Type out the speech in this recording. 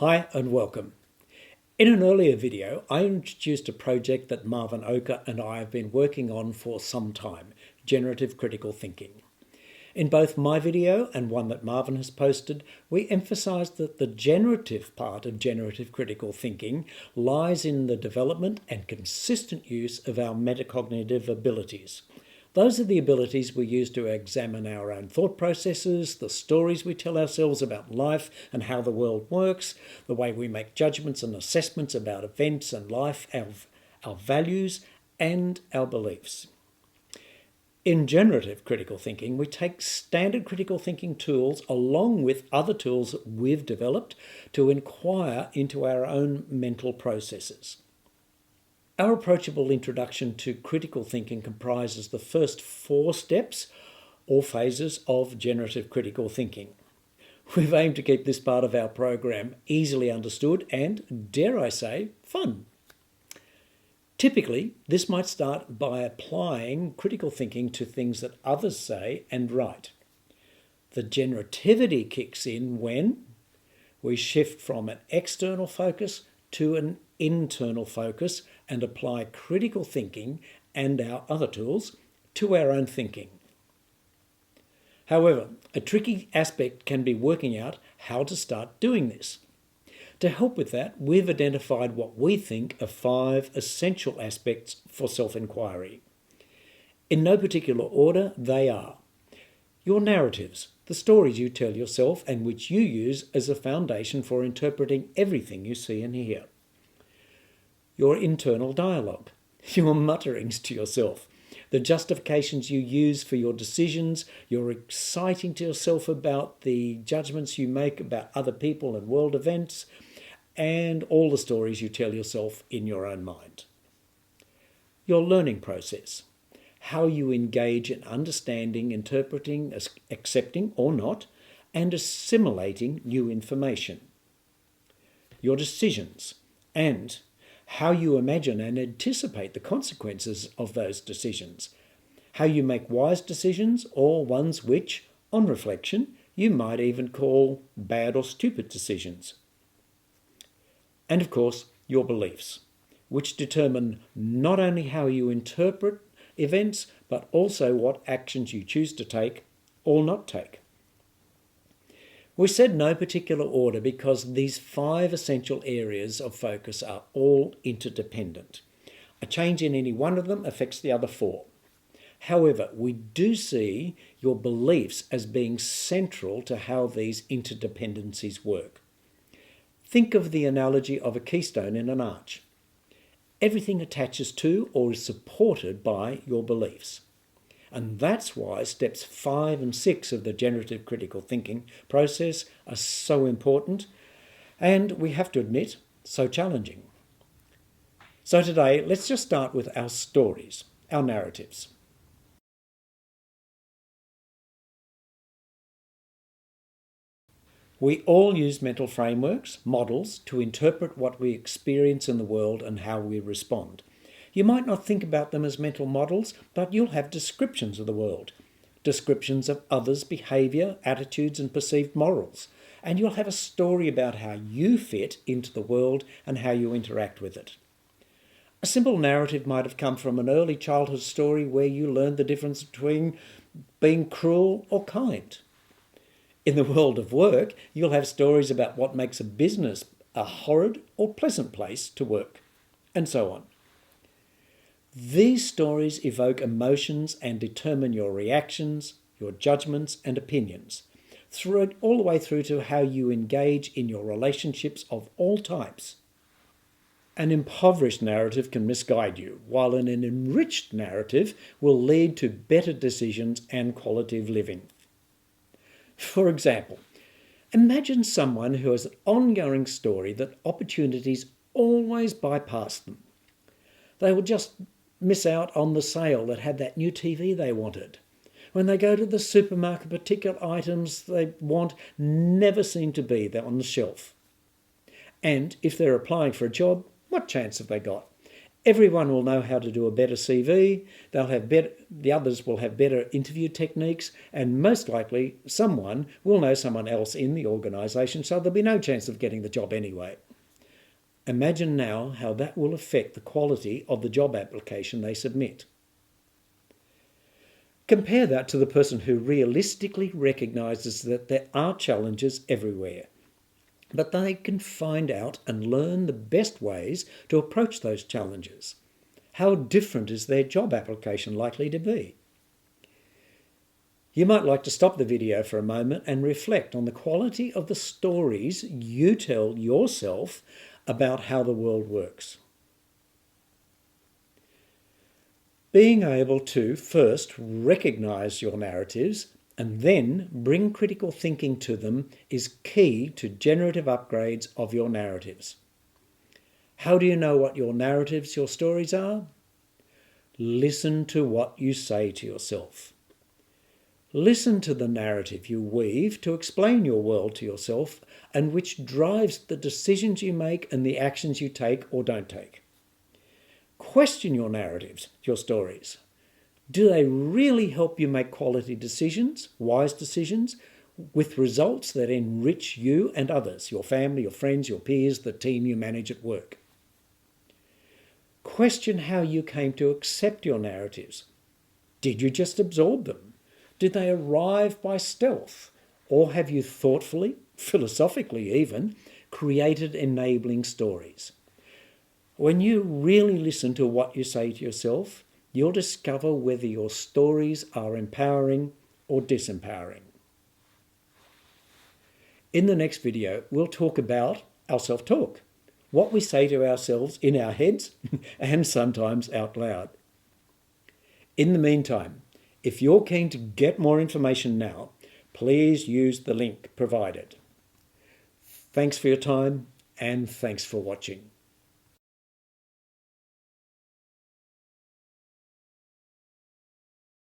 Hi and welcome. In an earlier video, I introduced a project that Marvin Oka and I have been working on for some time, Generative Critical Thinking. In both my video and one that Marvin has posted, we emphasised that the generative part of generative critical thinking lies in the development and consistent use of our metacognitive abilities. Those are the abilities we use to examine our own thought processes, the stories we tell ourselves about life and how the world works, the way we make judgments and assessments about events and life, our values and our beliefs. In generative critical thinking, we take standard critical thinking tools along with other tools that we've developed to inquire into our own mental processes. Our approachable introduction to critical thinking comprises the first 4 steps or phases of generative critical thinking. We've aimed to keep this part of our program easily understood and, dare I say, fun. Typically, this might start by applying critical thinking to things that others say and write. The generativity kicks in when we shift from an external focus to an internal focus and apply critical thinking and our other tools to our own thinking. However, a tricky aspect can be working out how to start doing this. To help with that, we've identified what we think are 5 essential aspects for self-inquiry. In no particular order, they are your narratives, the stories you tell yourself and which you use as a foundation for interpreting everything you see and hear. Your internal dialogue, your mutterings to yourself, the justifications you use for your decisions, your exciting to yourself about the judgments you make about other people and world events, and all the stories you tell yourself in your own mind. Your learning process, how you engage in understanding, interpreting, accepting or not, and assimilating new information. Your decisions, and how you imagine and anticipate the consequences of those decisions, how you make wise decisions or ones which, on reflection, you might even call bad or stupid decisions. And of course, your beliefs, which determine not only how you interpret events, but also what actions you choose to take or not take. We said no particular order because these 5 essential areas of focus are all interdependent. A change in any one of them affects the other 4. However, we do see your beliefs as being central to how these interdependencies work. Think of the analogy of a keystone in an arch. Everything attaches to or is supported by your beliefs. And that's why steps 5 and 6 of the generative critical thinking process are so important and, we have to admit, so challenging. So today, let's just start with our stories, our narratives. We all use mental frameworks, models, to interpret what we experience in the world and how we respond. You might not think about them as mental models, but you'll have descriptions of the world, descriptions of others' behaviour, attitudes and perceived morals, and you'll have a story about how you fit into the world and how you interact with it. A simple narrative might have come from an early childhood story where you learned the difference between being cruel or kind. In the world of work, you'll have stories about what makes a business a horrid or pleasant place to work, and so on. These stories evoke emotions and determine your reactions, your judgments and opinions, all the way through to how you engage in your relationships of all types. An impoverished narrative can misguide you, while an enriched narrative will lead to better decisions and quality of living. For example, imagine someone who has an ongoing story that opportunities always bypass them. They will just miss out on the sale that had that new TV they wanted. When they go to the supermarket, particular items they want never seem to be there on the shelf. And if they're applying for a job, what chance have they got? Everyone will know how to do a better CV, the others will have better interview techniques, and most likely someone will know someone else in the organisation, so there'll be no chance of getting the job anyway. Imagine now how that will affect the quality of the job application they submit. Compare that to the person who realistically recognises that there are challenges everywhere, but they can find out and learn the best ways to approach those challenges. How different is their job application likely to be? You might like to stop the video for a moment and reflect on the quality of the stories you tell yourself about how the world works. Being able to first recognise your narratives and then bring critical thinking to them is key to generative upgrades of your narratives. How do you know what your narratives, your stories are? Listen to what you say to yourself. Listen to the narrative you weave to explain your world to yourself and which drives the decisions you make and the actions you take or don't take. Question your narratives, your stories. Do they really help you make quality decisions, wise decisions, with results that enrich you and others, your family, your friends, your peers, the team you manage at work? Question how you came to accept your narratives. Did you just absorb them? Did they arrive by stealth? Or have you thoughtfully, philosophically even, created enabling stories? When you really listen to what you say to yourself, you'll discover whether your stories are empowering or disempowering. In the next video, we'll talk about our self-talk, what we say to ourselves in our heads and sometimes out loud. In the meantime, if you're keen to get more information now, please use the link provided. Thanks for your time and thanks for watching.